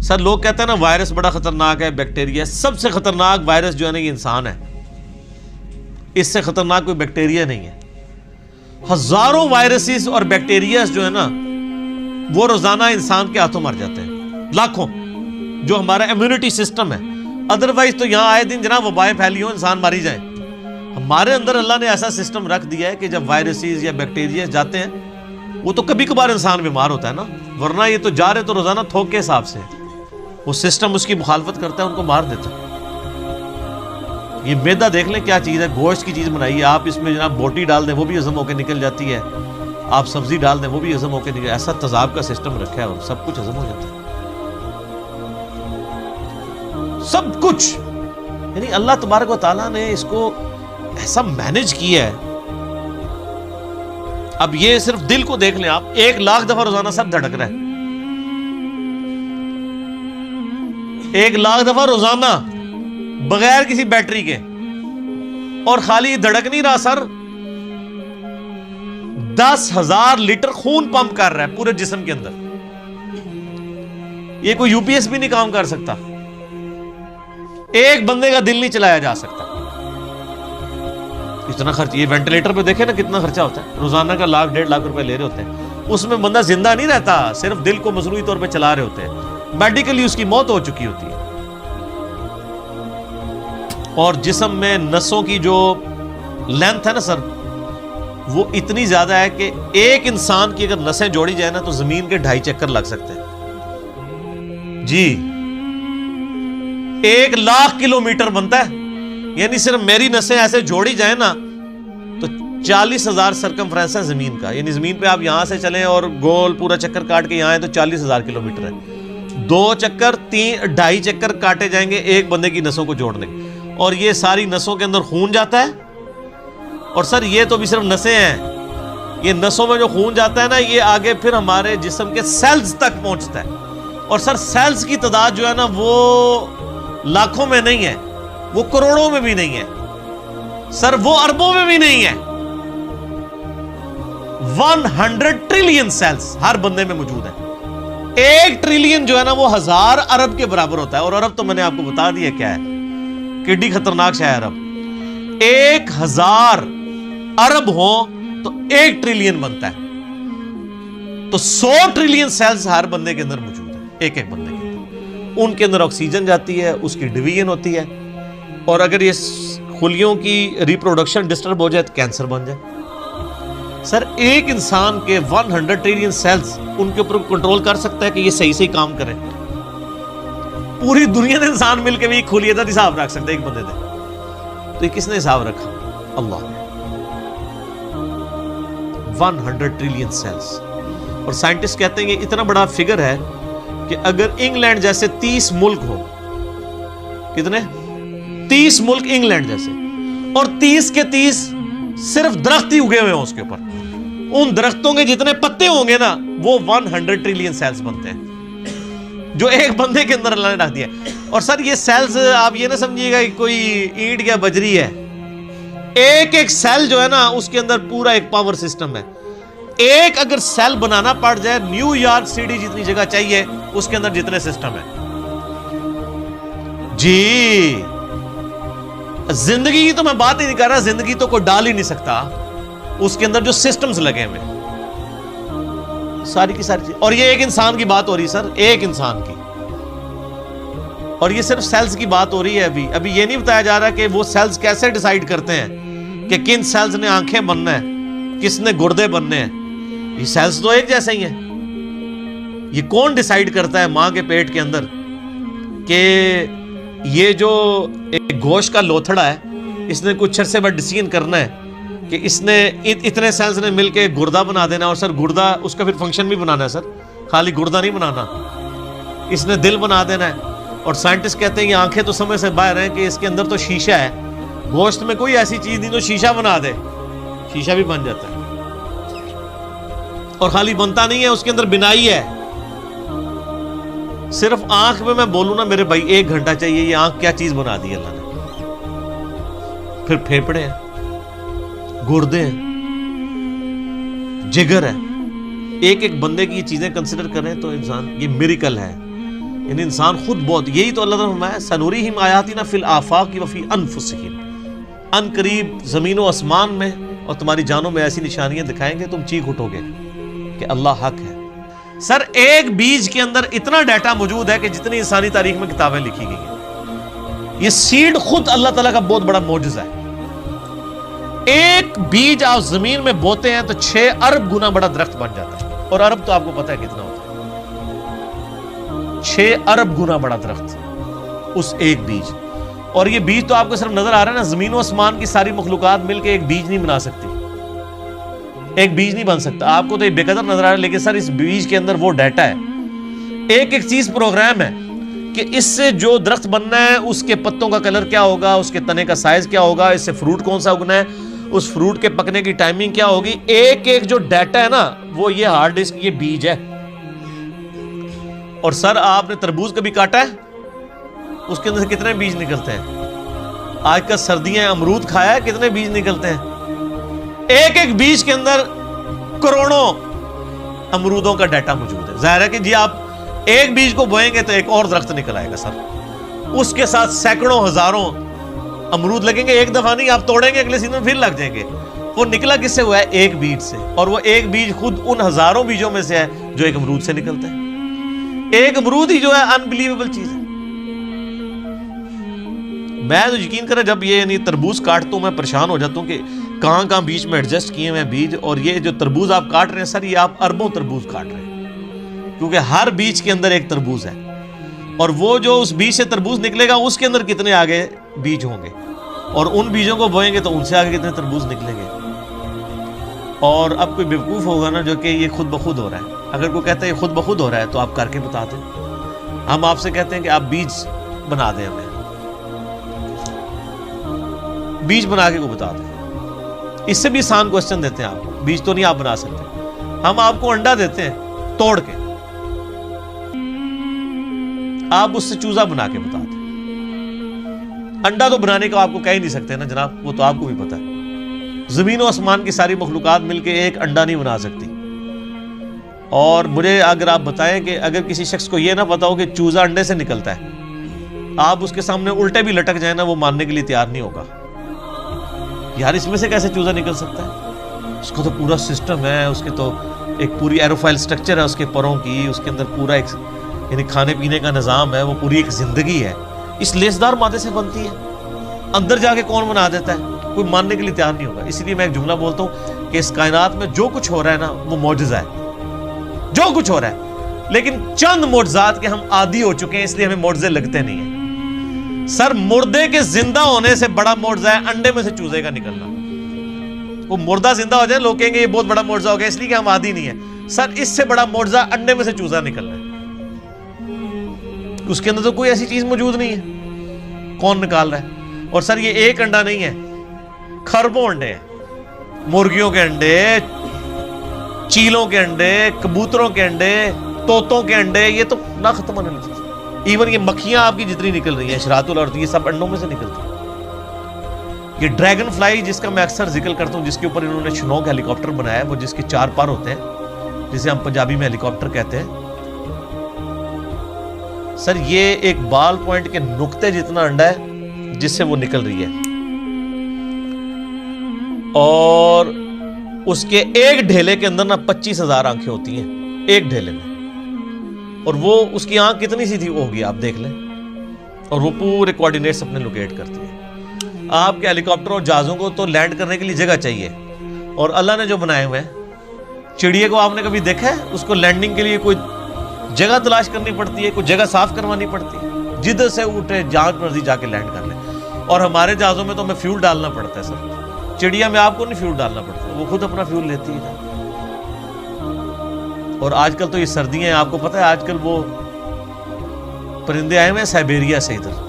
سر لوگ کہتے ہیں نا وائرس بڑا خطرناک ہے، بیکٹیریا، سب سے خطرناک وائرس جو ہے نا یہ انسان ہے، اس سے خطرناک کوئی بیکٹیریا نہیں ہے۔ ہزاروں وائرسز اور بیکٹیریاز جو ہے نا وہ روزانہ انسان کے ہاتھوں مر جاتے ہیں، لاکھوں، جو ہمارا امیونٹی سسٹم ہے۔ ادروائز تو یہاں آئے دن جناب وبائیں پھیلی ہوں، انسان ماری جائیں۔ ہمارے اندر اللہ نے ایسا سسٹم رکھ دیا ہے کہ جب وائرسز یا بیکٹیریاز جاتے ہیں وہ تو کبھی کبھار انسان بیمار ہوتا ہے نا، ورنہ یہ تو جا رہے تو روزانہ تھوک کے حساب سے وہ سسٹم اس کی مخالفت کرتا ہے، ان کو مار دیتا ہے۔ یہ میدا دیکھ لیں کیا چیز ہے، گوشت کی چیز بنائی ہے، آپ اس میں جناب بوٹی ڈال دیں وہ بھی ہضم ہو کے نکل جاتی ہے، آپ سبزی ڈال دیں وہ بھی ہضم ہو کے نکل، ایسا تذاب کا سسٹم رکھا ہے اور سب کچھ ہضم ہو جاتا ہے، سب کچھ۔ یعنی اللہ تبارک و تعالیٰ نے اس کو ایسا مینج کیا ہے۔ اب یہ صرف دل کو دیکھ لیں آپ، 1,00,000 دفعہ روزانہ سر دھڑک رہا ہے، 1,00,000 دفعہ روزانہ بغیر کسی بیٹری کے، اور خالی دھڑک نہیں رہا سر، 10,000 لیٹر خون پمپ کر رہا ہے پورے جسم کے اندر۔ یہ کوئی یو پی ایس بھی نہیں کام کر سکتا، ایک بندے کا دل نہیں چلایا جا سکتا، اتنا خرچ۔ یہ وینٹیلیٹر پہ دیکھیں نا کتنا خرچہ ہوتا ہے، روزانہ کا 1,00,000 1,50,000 روپے لے رہے ہوتے ہیں، اس میں بندہ زندہ نہیں رہتا، صرف دل کو مصنوعی طور پہ چلا رہے ہوتے ہیں، میڈیکلی اس کی موت ہو چکی ہوتی ہے۔ اور جسم میں نسوں کی جو لینتھ ہے نا سر وہ اتنی زیادہ ہے کہ ایک انسان کی اگر نسیں جوڑی جائے نا تو زمین کے 2.5 چکر لگ سکتے ہیں جی، 1,00,000 کلومیٹر بنتا ہے، یعنی صرف میری نسیں ایسے جوڑی جائیں نا تو 40,000 سرکمفرنس ہے زمین کا، یعنی زمین پہ آپ یہاں سے چلیں اور گول پورا چکر کاٹ کے یہاں آئیں تو 40,000 کلومیٹر ہے، 2 چکر 2.5 چکر کاٹے جائیں گے ایک بندے کی نسوں کو جوڑنے، اور یہ ساری نسوں کے اندر خون جاتا ہے۔ اور سر یہ تو بھی صرف نسیں ہیں، یہ نسوں میں جو خون جاتا ہے نا یہ آگے پھر ہمارے جسم کے سیلز تک پہنچتا ہے، اور سر سیلز کی تعداد جو ہے نا وہ لاکھوں میں نہیں ہے، وہ کروڑوں میں بھی نہیں ہے سر، وہ اربوں میں بھی نہیں ہے، 100 ٹریلین سیلز ہر بندے میں موجود ہے۔ 1 ٹریلین جو ہے نا وہ 1000 ارب کے برابر ہوتا ہے، اور ارب تو میں نے آپ کو بتا دیا کیا ہے، کڈی خطرناک شے ہے ارب۔ 1000 ارب ہوں تو 1 ٹریلین بنتا ہے، تو 100 ٹریلین سیلز ہر بندے کے اندر موجود ہے، ایک ایک بندے کے اندر۔ ان کے اندر آکسیجن جاتی ہے، اس کی ڈویژن ہوتی ہے، اور اگر یہ خلیوں کی ریپروڈکشن ڈسٹرب ہو جائے تو کینسر بن جائے۔ سر ایک انسان کے 100 ٹریلین سیلز ان کے اوپر کنٹرول کر سکتا ہے کہ یہ صحیح صحیح کام کریں؟ پوری دنیا نے انسان مل کے بھی ایک خلیے کا حساب رکھ سکتے ایک بندے دے، تو یہ کس نے حساب رکھا؟ اللہ نے۔ 100 ٹریلین سیلز، اور سائنٹسٹ کہتے ہیں کہ اتنا بڑا فگر ہے کہ اگر انگلینڈ جیسے 30 ملک ہو، کتنے 30 ملک انگلینڈ جیسے، اور 30 کے 30 صرف درخت ہی اگے ہوئے ہوں اس کے اوپر، ان درختوں کے جتنے پتے ہوں گے نا وہ 100 ٹریلین سیلز بنتے ہیں، جو ایک بندے کے اندر اللہ نے رکھ دیا۔ اور سر یہ سیلز آپ یہ نہ سمجھیے گا کہ کوئی اینٹ یا بجری ہے، ایک ایک سیل جو ہے نا اس کے اندر پورا ایک پاور سسٹم ہے۔ ایک اگر سیل بنانا پڑ جائے، نیو یارک سٹی جتنی جگہ چاہیے اس کے اندر جتنے سسٹم ہے جی۔ زندگی کی تو میں بات ہی نہیں کر رہا، زندگی تو کوئی ڈال ہی نہیں سکتا، اس کے اندر جو سسٹمز لگے ہوئے ساری کی ساری چیز۔ اور یہ ایک انسان کی بات ہو رہی سر، ایک انسان کی، اور یہ صرف سیلز کی بات ہو رہی ہے۔ ابھی یہ نہیں بتایا جا رہا کہ وہ سیلز کیسے ڈیسائیڈ کرتے ہیں کہ کن سیلز نے آنکھیں بننا ہے، کس نے گردے بننے ہیں۔ یہ سیلز تو ایک جیسے ہی ہیں، یہ کون ڈیسائیڈ کرتا ہے ماں کے پیٹ کے اندر کہ یہ جو ایک گوشت کا لوتھڑا ہے اس نے کچھ عرصے بعد ڈیسیژن کرنا ہے کہ اس نے اتنے سیلز نے مل کے گردہ بنا دینا، اور سر گردہ اس کا پھر فنکشن بھی بنانا ہے سر، خالی گردہ نہیں بنانا، اس نے دل بنا دینا ہے۔ اور سائنٹسٹ کہتے ہیں یہ آنکھیں تو سمجھ سے باہر ہیں کہ اس کے اندر تو شیشہ ہے، گوشت میں کوئی ایسی چیز نہیں جو شیشہ بنا دے، شیشہ بھی بن جاتا ہے، اور خالی بنتا نہیں ہے، اس کے اندر بنائی ہے۔ صرف آنکھ میں بولوں نا میرے بھائی 1 گھنٹہ چاہیے، یہ آنکھ کیا چیز بنا دی اللہ نے۔ پھر پھیپڑے ہیں، گردے ہیں، جگر ہے، ایک ایک بندے کی یہ چیزیں کنسیڈر کریں تو انسان یہ میریکل ہے۔ یعنی انسان خود بہت، یہی تو اللہ تعالیٰ نے فرمایا سنوریہم آیاتنا فی الآفاق وفی انفسہم، ان قریب زمین و آسمان میں اور تمہاری جانوں میں ایسی نشانیاں دکھائیں گے تم چیخ اٹھو گے کہ اللہ حق ہے۔ سر ایک بیج کے اندر اتنا ڈیٹا موجود ہے کہ جتنی انسانی تاریخ میں کتابیں لکھی گئی ہیں۔ یہ سیڈ خود اللہ تعالیٰ کا بہت بڑا معجزہ ہے۔ ایک بیج آپ زمین میں بوتے ہیں تو 6 ارب گنا بڑا درخت بن جاتا ہے، اور ارب تو آپ کو پتہ ہے کتنا ہوتا ہے، 6 ارب گنا بڑا درخت اس ایک بیج۔ اور یہ بیج تو آپ کو صرف نظر آ رہا ہے نا، زمین و آسمان کی ساری مخلوقات مل کے ایک بیج نہیں بنا سکتی، ایک بیج نہیں بن سکتا۔ آپ کو تو یہ بے قدر نظر آ رہا ہے، لیکن سر اس بیج کے اندر وہ ڈیٹا ہے، ایک ایک چیز پروگرام ہے کہ اس سے جو درخت بننا ہے اس کے پتوں کا کلر کیا ہوگا، اس کے تنے کا سائز کیا ہوگا، اس سے فروٹ کون سا اگنا ہے، اس فروٹ کے پکنے کی ٹائمنگ کیا ہوگی، ایک ایک جو ڈیٹا ہے نا وہ یہ ہارڈ ڈسک، یہ بیج ہے۔ اور سر آپ نے تربوز کبھی کاٹا ہے؟ اس کے اندر سے کتنے بیج نکلتے ہیں؟ آج کا سردیاں امرود کھایا ہے، کتنے بیج نکلتے ہیں؟ ایک ایک بیج کے اندر کروڑوں امرودوں کا ڈیٹا موجود ہے۔ ظاہر ہے کہ جی آپ ایک بیج کو بوئیں گے تو ایک اور درخت نکل آئے گا سر، اس کے ساتھ سینکڑوں ہزاروں امرود لگیں گے، ایک دفعہ نہیں، آپ توڑیں گے اگلے سیزن میں پھر لگ جائیں گے۔ وہ نکلا کس سے ہوا ہے؟ ایک بیج سے، اور وہ ایک بیج خود ان ہزاروں بیجوں میں سے ہے جو ایک امرود سے نکلتا ہے۔ ایک امرود ہی جو ہے انبلیویبل چیز ہے۔ میں تو یقین کریں جب یہ یعنی تربوز کاٹتا ہوں میں پریشان ہو جاتا ہوں کہ کہاں کہاں بیچ میں ایڈجسٹ کیے ہوئے ہیں بیج، اور یہ جو تربوز آپ کاٹ رہے ہیں سر، یہ آپ اربوں تربوز کاٹ رہے ہیں، کیونکہ ہر بیج کے اندر ایک تربوز ہے، اور وہ جو اس بیج سے تربوز نکلے گا اس کے اندر کتنے آگے بیج ہوں گے، اور ان بیجوں کو بوئیں گے تو ان سے آگے کتنے تربوز نکلیں گے۔ اور اب کوئی بیوقوف ہوگا نا جو کہ یہ خود بخود ہو رہا ہے، اگر کوئی کہتا ہے یہ خود بخود ہو رہا ہے تو آپ کر کے بتا دیں۔ ہم آپ سے کہتے ہیں کہ آپ بیج بنا دیں، ہمیں بیج بنا کے کو بتا دیں۔ اس سے بھی آسان کوسچن دیتے ہیں آپ کو، بیج تو نہیں آپ بنا سکتے، ہم آپ کو انڈا دیتے ہیں توڑ کے، آپ اس سے چوزا بنا کے بتا دیں۔ انڈا تو بنانے کا آپ کو کہہ ہی نہیں سکتے نا جناب، وہ تو آپ کو بھی پتا ہے۔ زمین و آسمان کی ساری مخلوقات مل کے ایک انڈا نہیں بنا سکتی۔ اور مجھے اگر آپ بتائیں کہ اگر کسی شخص کو یہ نہ پتا ہو کہ چوزا انڈے سے نکلتا ہے، آپ اس کے سامنے الٹے بھی لٹک جائیں نا، وہ ماننے کے لیے تیار نہیں ہوگا۔ یار اس میں سے کیسے چوزا نکل سکتا ہے؟ اس کو تو پورا سسٹم ہے، اس کے تو ایک پوری ایروفائل سٹرکچر ہے اس کے پروں کی، اس کے اندر پورا ایک یعنی کھانے پینے کا نظام ہے، وہ پوری ایک زندگی ہے، اس لیسدار مادے سے بنتی ہے۔ اندر جا کے کون بنا دیتا ہے؟ کوئی ماننے کے لیے تیار نہیں ہوگا۔ اسی لیے میں ایک جملہ بولتا ہوں کہ اس کائنات میں جو کچھ ہو رہا ہے نا وہ معجزہ ہے، جو کچھ ہو رہا ہے، لیکن چند معجزات کے ہم عادی ہو چکے ہیں، اس لیے ہمیں معجزے لگتے نہیں ہیں۔ سر مردے کے زندہ ہونے سے بڑا معجزہ ہے انڈے میں سے چوزے کا نکلنا۔ وہ مردہ زندہ ہو جائے لوگ کہیں گے یہ بہت بڑا معجزہ ہو گیا، اس لیے کہ ہم عادی نہیں ہیں۔ سر اس سے بڑا معجزہ انڈے میں سے چوزا نکلنا ہے، اس کے اندر تو کوئی ایسی چیز موجود نہیں ہے، کون نکال رہا ہے؟ اور سر یہ ایک انڈا نہیں ہے، خربوں انڈے ہیں، مرغیوں کے انڈے، چیلوں کے انڈے، کبوتروں کے انڈے، طوطوں کے انڈے، یہ تو نہ ختم ہونے والی چیز۔ ایون یہ مکھیاں آپ کی جتنی نکل رہی ہیں شراط الارض، یہ سب انڈوں میں سے نکلتی ہیں۔ یہ ڈریگن فلائی جس کا میں اکثر ذکر کرتا ہوں، جس کے اوپر انہوں نے شنوک ہیلی کاپٹر بنایا ہے، وہ جس کے 4 پر ہوتے ہیں، جسے ہم پنجابی میں ہیلی کاپٹر کہتے ہیں۔ سر یہ ایک بال پوائنٹ کے نقطے جتنا انڈا ہے جس سے وہ نکل رہی ہے، اور اس کے ایک ڈھیلے کے اندر نا 25,000 آنکھیں ہوتی ہیں ایک ڈھیلے میں، اور وہ اس کی آنکھ کتنی سی تھی ہوگی آپ دیکھ لیں، اور وہ پورے کوارڈینیٹس اپنے لوکیٹ کرتی ہے۔ آپ کے ہیلی کاپٹر اور جہازوں کو تو لینڈ کرنے کے لیے جگہ چاہیے، اور اللہ نے جو بنائے ہوئے ہیں، چڑیے کو آپ نے کبھی دیکھا ہے اس کو لینڈنگ کے لیے کوئی جگہ تلاش کرنی پڑتی ہے، کوئی جگہ صاف کروانی پڑتی ہے؟ جدھر سے اٹھے جہاں مرضی جا کے لینڈ کر لیں۔ اور ہمارے جہازوں میں تو ہمیں فیول ڈالنا پڑتا ہے سر، چڑیا میں آپ کو نہیں فیول ڈالنا پڑتا، وہ خود اپنا فیول لیتی ہے۔ اور آج کل تو یہ سردیاں ہیں، آپ کو پتہ ہے آج کل وہ پرندے آئے ہوئے ہیں سائبیریا سے، ادھر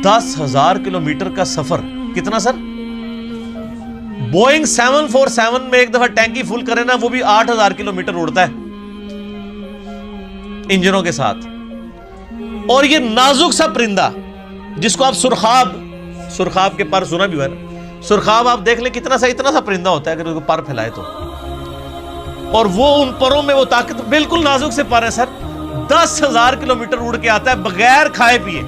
10,000 کلومیٹر کا سفر، کتنا سر؟ بوئنگ 747 میں ایک دفعہ ٹینکی فل کرے نا، وہ بھی 8,000 کلومیٹر اڑتا ہے انجنوں کے ساتھ۔ اور یہ نازک سا پرندہ جس کو آپ سرخاب کے پر سنا بھی ہوا ہے نا، سرخاب آپ دیکھ لیں کتنا سا اتنا سا پرندہ ہوتا ہے اگر اس کو پر پھیلائے تو، اور وہ ان پروں میں وہ طاقت، بالکل نازک سے پر ہے سر، 10,000 کلومیٹر اڑ کے آتا ہے بغیر کھائے پیے.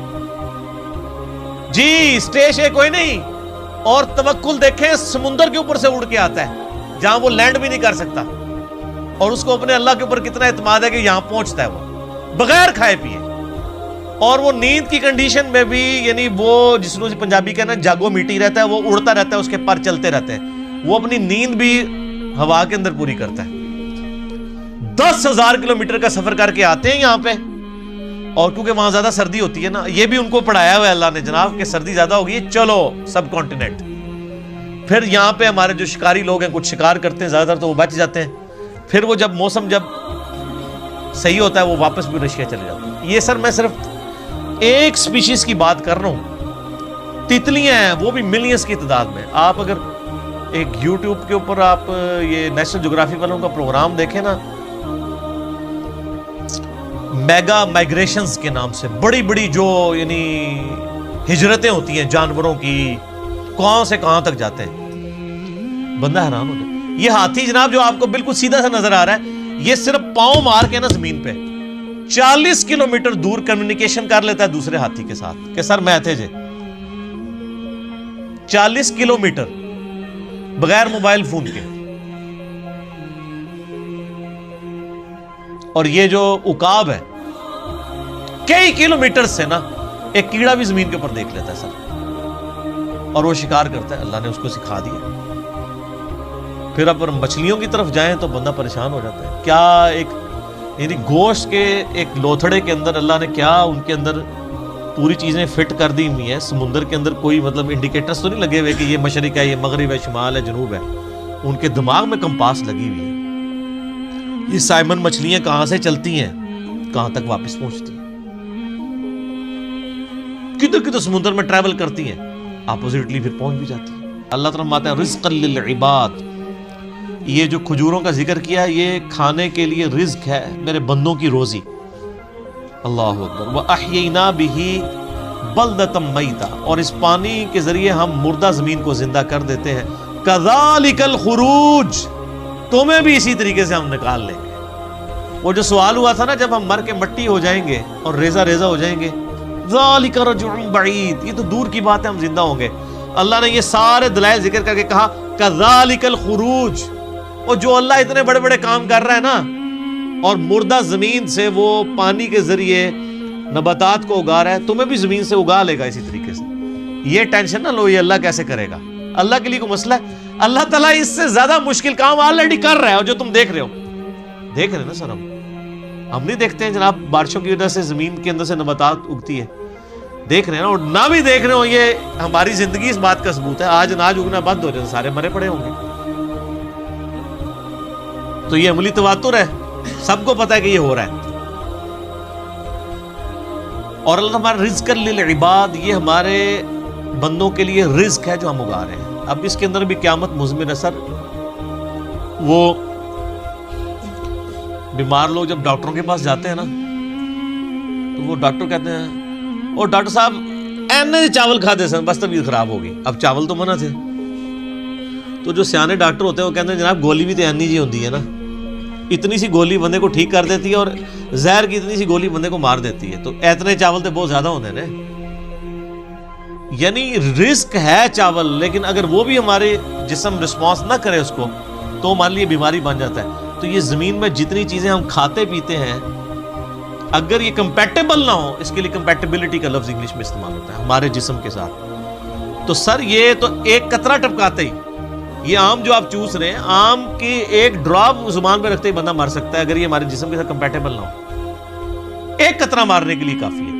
جی اسٹیش ہے کوئی نہیں. اور توکل دیکھیں، سمندر کے اوپر سے اڑ کے آتا ہے جہاں وہ لینڈ بھی نہیں کر سکتا، اور اس کو اپنے اللہ کے اوپر کتنا اعتماد ہے کہ یہاں پہنچتا ہے وہ بغیر کھائے پیے. اور وہ نیند کی کنڈیشن میں بھی، یعنی وہ جس کو پنجابی کہنا جاگو میٹی رہتا ہے، وہ اڑتا رہتا ہے، اس کے پر چلتے رہتے ہیں، وہ اپنی نیند بھی ہوا کے اندر پوری کرتا ہے. 10,000 کلومیٹر کا سفر کر کے آتے ہیں یہاں پہ. اور کیونکہ وہاں زیادہ سردی ہوتی ہے نا، یہ بھی ان کو پڑھایا ہوا ہے اللہ نے جناب کہ سردی زیادہ ہوگی، چلو سب کانٹیننٹ. پھر یہاں پہ ہمارے جو شکاری لوگ ہیں کچھ شکار کرتے ہیں، زیادہ تر تو وہ بچ جاتے ہیں. پھر وہ جب موسم جب صحیح ہوتا ہے وہ واپس بھی رشیا چلے جاتے ہیں. یہ سر میں صرف ایک سپیشیز کی بات کر رہا ہوں. تتلیاں ہیں وہ بھی ملینز کی تعداد میں. آپ اگر ایک یوٹیوب کے اوپر آپ یہ نیشنل جغرافی والوں کا پروگرام دیکھیں نا، میگا مائگریشنز کے نام سے بڑی بڑی جو یعنی ہجرتیں ہوتی ہیں جانوروں کی، کہاں سے کہاں تک جاتے ہیں، بندہ حیران ہو جائے. یہ ہاتھی جناب جو آپ کو بالکل سیدھا سا نظر آ رہا ہے، یہ صرف پاؤں مار کے نا زمین پہ 40 کلومیٹر دور کمیونیکیشن کر لیتا ہے دوسرے ہاتھی کے ساتھ کہ سر میں تھے جے. 40 کلومیٹر بغیر موبائل فون کے. اور یہ جو عقاب ہے کئی کلومیٹر سے نا ایک کیڑا بھی زمین کے اوپر دیکھ لیتا ہے سر، اور وہ شکار کرتا ہے. اللہ نے اس کو سکھا دیا. پھر اب مچھلیوں کی طرف جائیں تو بندہ پریشان ہو جاتا ہے. کیا ایک یعنی گوشت کے ایک لوتھڑے کے اندر اللہ نے کیا ان کے اندر پوری چیزیں فٹ کر دی ہوئی ہیں. سمندر کے اندر کوئی مطلب انڈیکیٹرز تو نہیں لگے ہوئے کہ یہ مشرق ہے، یہ مغرب ہے، شمال ہے، جنوب ہے. ان کے دماغ میں کمپاس لگی ہوئی ہے. یہ سائمن مچھلیاں کہاں سے چلتی ہیں، کہاں تک واپس پہنچتی ہیں، کدھر کدھر سمندر میں ٹریول کرتی ہیں، اپوزٹلی پھر پہنچ بھی جاتی ہیں. اللہ تعالیٰ فرماتا ہے رزقا للعباد. یہ جو کھجوروں کا ذکر کیا یہ کھانے کے لیے رزق ہے، میرے بندوں کی روزی. اللہ اکبر. وَأَحْيَيْنَا بِهِ بَلْدَةً مَيْتًا. اور اس پانی کے ذریعے ہم مردہ زمین کو زندہ کر دیتے ہیں. كَذَلِكَ الْخُرُوجِ. تمہیں بھی اسی طریقے سے ہم نکال لیں گے. وہ جو سوال ہوا تھا نا جب ہم مر کے مٹی ہو جائیں گے اور ریزہ ریزہ ہو جائیں گے، ذَلِكَ رَجْعٌ بَعِيدٌ. یہ تو دور کی بات ہے، ہم زندہ ہوں گے. اللہ نے یہ سارے دلائل ذکر کر کے کہا كَذَلِكَ الْخُرُوجِ. اور جو اللہ اتنے بڑے بڑے کام کر رہا ہے نا، اور مردہ زمین سے وہ پانی کے ذریعے نباتات کو اگا رہا ہے، تمہیں بھی زمین سے اگا لے گا اسی طریقے سے. یہ ٹینشن نہ لو یہ اللہ کیسے کرے گا. اللہ کے لیے کوئی مسئلہ ہے؟ اللہ تعالیٰ اس سے زیادہ مشکل کام آلریڈی کر رہا ہے. اور جو تم دیکھ رہے ہو، دیکھ رہے ہیں نا سر، ہم نہیں دیکھتے ہیں جناب بارشوں کی وجہ سے زمین کے اندر سے نباتات اگتی ہے، دیکھ رہے ہیں نا. اور نہ بھی دیکھ رہے ہو، یہ ہماری زندگی اس بات کا ثبوت ہے. آج اناج اگنا بند ہو جائے سارے مرے پڑے ہوں گے. تو یہ عملی تواتر ہے، سب کو پتا ہے کہ یہ ہو رہا ہے. اور اللہ ہمارا رزق للعباد، یہ ہمارے بندوں کے لیے رزق ہے جو ہم اگا رہے ہیں. اب اس کے اندر بھی قیامت مضمر ہے سر. وہ بیمار لوگ جب ڈاکٹروں کے پاس جاتے ہیں نا تو وہ ڈاکٹر کہتے ہیں اور ڈاکٹر صاحب اینے چاول کھاتے سن بس طبیعت خراب ہوگی. اب چاول تو منع تھے. تو جو سیانے ڈاکٹر ہوتے ہیں وہ کہتے ہیں جناب گولی بھی تو اینی جی ہوتی ہے نا، اتنی سی گولی بندے کو ٹھیک کر دیتی ہے اور زہر کی اتنی سی گولی بندے کو مار دیتی ہے. تو اتنے چاول تو بہت زیادہ ہوتے ہیں نا. یعنی رزق ہے چاول، لیکن اگر وہ بھی ہمارے جسم رسپانس نہ کرے اس کو تو ہمارے لیے بیماری بن جاتا ہے. تو یہ زمین میں جتنی چیزیں ہم کھاتے پیتے ہیں اگر یہ کمپیٹیبل نہ ہو، اس کے لیے کمپیٹیبلٹی کا لفظ انگلش میں استعمال ہوتا ہے ہمارے جسم کے ساتھ. تو سر یہ تو ایک قطرہ ٹپکاتے ہی، یہ آم جو آپ چوس رہے ہیں، آم کی ایک ڈراپ زبان پہ رکھتے ہی بندہ مر سکتا ہے اگر یہ ہمارے جسم کے ساتھ کمپیٹیبل نہ ہو. ایک قطرہ مارنے کے لیے کافی ہے.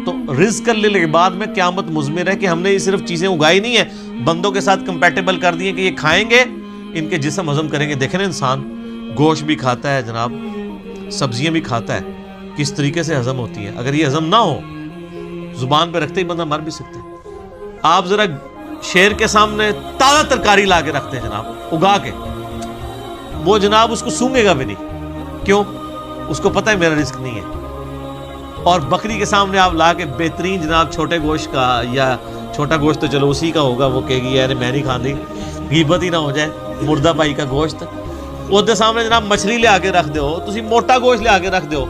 تو رزق للعباد میں قیامت مضمر ہے کہ ہم نے یہ صرف چیزیں اگائی نہیں ہیں، بندوں کے ساتھ کمپیٹیبل کر دی ہیں کہ یہ کھائیں گے ان کے جسم ہضم کریں گے. دیکھیں نا انسان گوشت بھی کھاتا ہے جناب، سبزیاں بھی کھاتا ہے، کس طریقے سے ہضم ہوتی ہیں. اگر یہ ہضم نہ ہو زبان پہ رکھتے ہی بندہ مر بھی سکتا ہے. آپ ذرا شیر کے سامنے تازہ ترکاری لا کے رکھتے ہیں جناب اگا کے، وہ جناب اس کو سونگے گا بھی نہیں. کیوں؟ اس کو پتہ ہے میرا رزق نہیں ہے. اور بکری کے سامنے آپ لا کے بہترین جناب چھوٹے گوشت کا، یا چھوٹا گوشت تو چلو اسی کا ہوگا، وہ کہے گی یار میں نہیں کھاندی، غیبت ہی نہ ہو جائے، مردہ پائی کا گوشت. ਉਹਦੇ ਸਾਹਮਣੇ جناب مچھلی لے کے رکھ دو, تسی موٹا گوشت لے کے رکھ دو,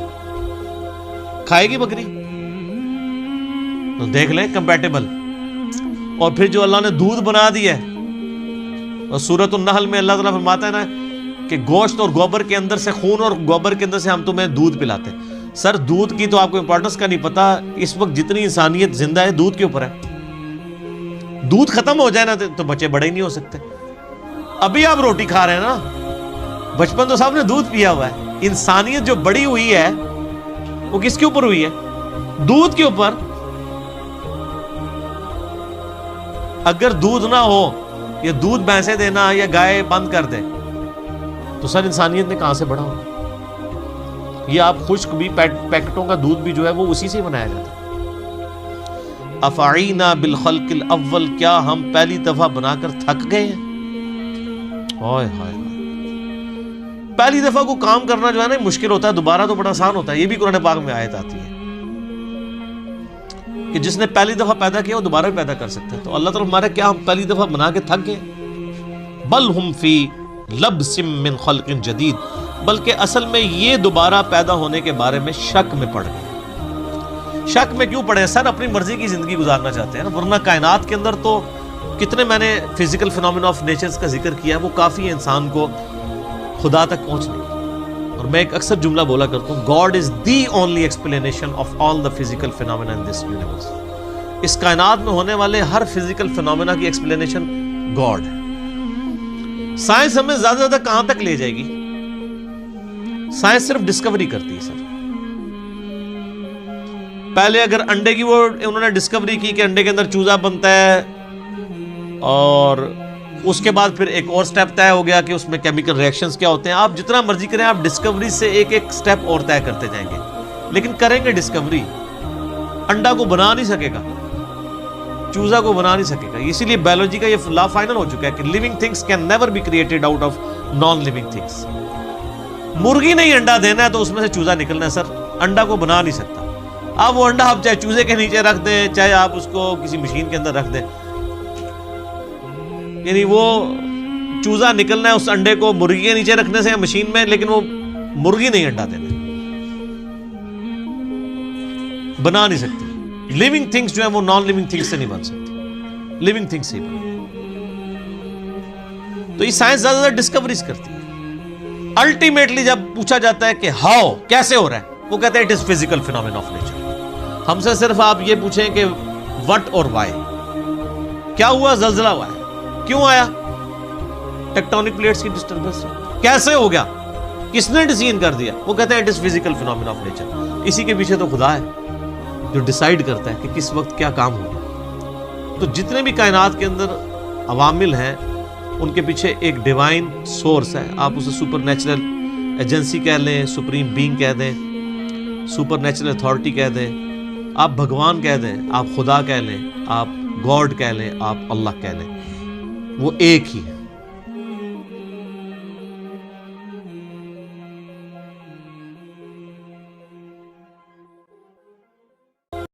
کھائے گی بکری؟ تو دیکھ لیں کمپیٹیبل. اور پھر جو اللہ نے دودھ بنا دیا ہے, اور سورۃ النحل میں اللہ تعالیٰ فرماتا ہے نا کہ گوشت اور گوبر کے اندر سے, خون اور گوبر کے اندر سے ہم تمہیں دودھ پلاتے ہیں. سر دودھ کی تو آپ کو امپورٹنس کا نہیں پتا. اس وقت جتنی انسانیت زندہ ہے دودھ کے اوپر ہے. دودھ ختم ہو جائے نا تو بچے بڑے ہی نہیں ہو سکتے. ابھی آپ روٹی کھا رہے ہیں نا, بچپن تو صاحب نے دودھ پیا ہوا ہے. انسانیت جو بڑی ہوئی ہے وہ کس کے اوپر ہوئی ہے؟ دودھ کے اوپر. اگر دودھ نہ ہو, یا دودھ بھینسیں دینا یا گائے بند کر دے, تو سر انسانیت نے کہاں سے بڑھا ہو؟ یہ آپ خشک بھی پیکٹوں کا دودھ بھی جو ہے وہ اسی سے بنایا جاتا ہے. افعینا بالخلق الاول, کیا ہم پہلی دفعہ بنا کر تھک گئے ہیں؟ ہائے ہائے, پہلی دفعہ کو کام کرنا جو ہے نا مشکل ہوتا ہے, دوبارہ تو بڑا آسان ہوتا ہے. یہ بھی قرآن پاک میں آیت آتی ہے کہ جس نے پہلی دفعہ پیدا کیا وہ دوبارہ بھی پیدا کر سکتا ہے. تو اللہ تعالیٰ ہمارا کیا ہم پہلی دفعہ بنا کے تھک گئے؟ بل ہم فی لبس من خلق جدید, بلکہ اصل میں یہ دوبارہ پیدا ہونے کے بارے میں شک میں پڑ گئے. شک میں کیوں پڑے؟ سر اپنی مرضی کی زندگی گزارنا چاہتے ہیں نا, ورنہ کائنات کے اندر تو کتنے, میں نے فزیکل فینومینا آف نیچرز کا ذکر کیا ہے, وہ کافی ہے انسان کو خدا تک پہنچنے کی. اور میں ایک اکثر جملہ بولا کرتا ہوں, God is the only explanation of all the physical phenomena in this universe. اس کائنات میں ہونے والے ہر فزیکل فینومینا کی ایکسپلینیشن گاڈ ہے. سائنس ہمیں زیادہ سے زیادہ کہاں تک لے جائے گی؟ سائنس صرف ڈسکوری کرتی ہے سر. پہلے اگر انڈے کی وہ انہوں نے ڈسکوری کی کہ انڈے کے اندر چوزا بنتا ہے, اور اس کے بعد پھر ایک اور سٹیپ طے ہو گیا کہ اس میں کیمیکل ریئیکشنز کیا ہوتے ہیں. آپ جتنا مرضی کریں, آپ ڈسکوری سے ایک ایک سٹیپ اور طے کرتے جائیں گے, لیکن کریں گے ڈسکوری, انڈا کو بنا نہیں سکے گا, چوزا کو بنا نہیں سکے گا. اسی لیے بایولوجی کا یہ لا فائنل ہو چکا ہے کہ living things can never be created out of non living things. مرغی نہیں انڈا دینا ہے تو اس میں سے چوزا نکلنا ہے سر, انڈا کو بنا نہیں سکتا. اب وہ انڈا آپ چاہے چوزے کے نیچے رکھ دیں, چاہے آپ اس کو کسی مشین کے اندر رکھ دیں, یعنی وہ چوزا نکلنا ہے اس انڈے کو مرغی کے نیچے رکھنے سے یا مشین میں, لیکن وہ مرغی نہیں انڈا دینا, بنا نہیں سکتی. لیونگ تھنگس جو ہے وہ نان لیونگ تھنگس سے نہیں بن سکتی, لیونگ تھنگس سے ہی بن. تو یہ سائنس زیادہ زیادہ ڈسکوریز کرتی ہے. الٹیمیٹلی جب پوچھا جاتا ہے کہ ہاؤ, کیسے ہو رہا ہے, وہ کہتے ہیں it is physical phenomena of nature. ہم سے صرف آپ یہ پوچھیں کہ وٹ اور وائی, کیا ہوا؟ زلزلہ ہوا ہے, کیوں آیا؟ ٹیکٹونک پلیٹس کی ڈسٹربنس. کیسے ہو گیا؟ کس نے ڈیسیژن کر دیا؟ وہ کہتے ہیں it is physical phenomena of nature. اسی کے پیچھے تو خدا ہے جو ڈیسائیڈ کرتا ہے کہ کس وقت کیا کام ہوگا. تو جتنے بھی کائنات کے اندر عوامل ہیں ان کے پیچھے ایک ڈیوائن سورس ہے. آپ اسے سپر نیچرل ایجنسی کہہ لیں, سپریم بینگ کہہ دیں, سپر نیچرل اتھارٹی کہہ دیں, آپ بھگوان کہہ دیں, آپ خدا کہہ لیں, آپ گاڈ کہہ لیں, آپ اللہ کہہ لیں, وہ ایک ہی ہے.